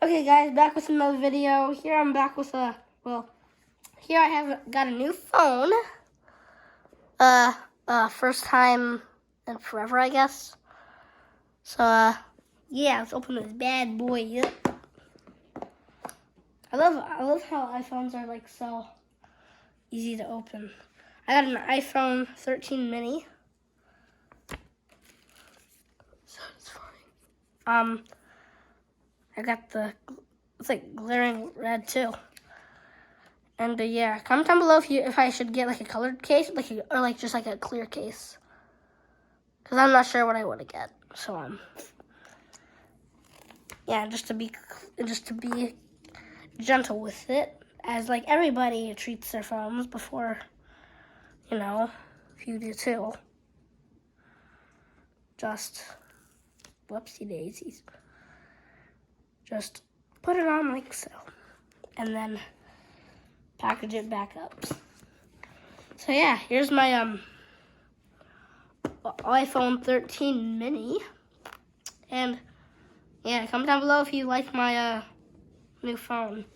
Okay guys, back with another video. Here I'm back with here I have got a new phone. First time in forever, I guess. So, yeah, let's open this bad boy up. I love how iPhones are like so easy to open. I got an iPhone 13 mini. I got it's like glaring red too. And yeah, comment down below if I should get like a colored case, or just like a clear case, because I'm not sure what I want to get. So yeah, just to be gentle with it, as like everybody treats their phones before, you do too. Just whoopsie daisies. Just put it on like so, and then package it back up. So yeah, here's my iPhone 13 mini, and yeah, comment down below if you like my new phone.